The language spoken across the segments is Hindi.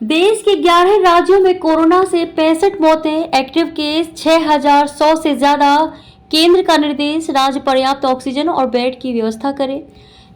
देश के 11 राज्यों में कोरोना से 65 मौतें, एक्टिव केस 6100 से ज्यादा। केंद्र का निर्देश, राज्य पर्याप्त ऑक्सीजन और बेड की व्यवस्था करें।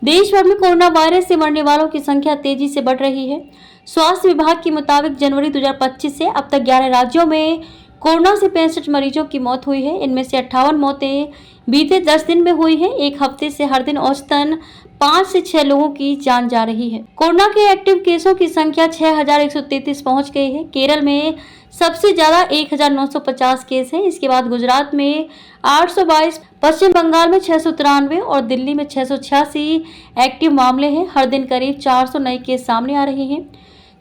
देश भर में कोरोना वायरस से मरने वालों की संख्या तेजी से बढ़ रही है। स्वास्थ्य विभाग के मुताबिक जनवरी 2025 से अब तक 11 राज्यों में कोरोना से 65 मरीजों की मौत हुई है। इनमें से 58 मौतें बीते 10 दिन में हुई है। एक हफ्ते से हर दिन औसतन 5 से 6 लोगों की जान जा रही है। कोरोना के एक्टिव केसों की संख्या 6133 पहुंच गई है। केरल में सबसे ज्यादा 1950 केस है। इसके बाद गुजरात में 822, पश्चिम बंगाल में 693 और दिल्ली में 686 एक्टिव मामले हैं। हर दिन करीब 400 नए केस सामने आ रहे हैं।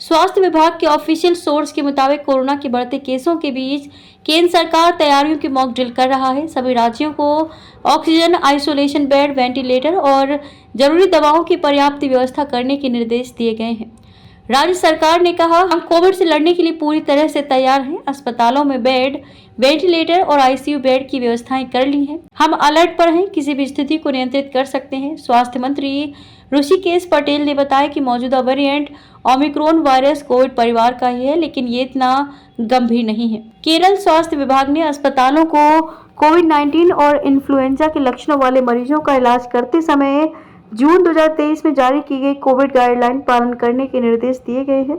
स्वास्थ्य विभाग के ऑफिशियल सोर्स के मुताबिक कोरोना के बढ़ते केसों के बीच केंद्र सरकार तैयारियों की मॉक ड्रिल कर रहा है। सभी राज्यों को ऑक्सीजन, आइसोलेशन बेड, वेंटिलेटर और जरूरी दवाओं की पर्याप्त व्यवस्था करने के निर्देश दिए गए हैं। राज्य सरकार ने कहा, हम कोविड से लड़ने के लिए पूरी तरह से तैयार हैं। अस्पतालों में बेड, वेंटिलेटर और आईसीयू बेड की व्यवस्थाएं कर ली हैं। हम अलर्ट पर हैं, किसी भी स्थिति को नियंत्रित कर सकते हैं। स्वास्थ्य मंत्री ऋषिकेश पटेल ने बताया कि मौजूदा वेरिएंट ओमिक्रॉन वायरस कोविड परिवार का ही है, लेकिन ये इतना गंभीर नहीं है। केरल स्वास्थ्य विभाग ने अस्पतालों को कोविड-19 और इन्फ्लुएंजा के लक्षणों वाले मरीजों का इलाज करते समय जून 2023 में जारी की गई कोविड गाइडलाइन पालन करने के निर्देश दिए गए हैं।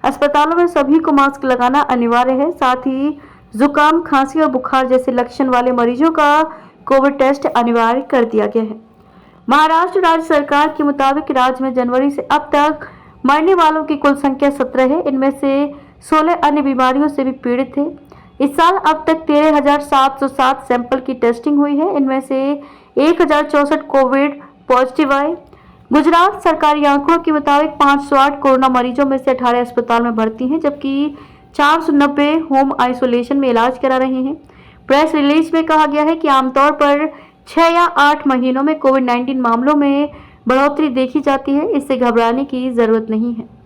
अस्पतालों में सभी को मास्क लगाना अनिवार्य है। साथ ही जुकाम, खांसी और बुखार जैसे लक्षण वाले मरीजों का कोविड टेस्ट अनिवार्य कर दिया गया है। महाराष्ट्र राज्य सरकार के मुताबिक राज्य में जनवरी से अब तक मरने वालों की कुल संख्या 17 है। इनमें से 16 अन्य बीमारियों से भी पीड़ित थे। इस साल अब तक 13,707 सैंपल की टेस्टिंग हुई है। इनमें से 1064 कोविड पॉजिटिव आए। गुजरात सरकारी आंकड़ों के मुताबिक 508 कोरोना मरीजों में से 18 अस्पताल में भर्ती हैं, जबकि 490 होम आइसोलेशन में इलाज करा रहे हैं। प्रेस रिलीज में कहा गया है कि आमतौर पर 6 या 8 महीनों में कोविड-19 मामलों में बढ़ोतरी देखी जाती है। इससे घबराने की जरूरत नहीं है।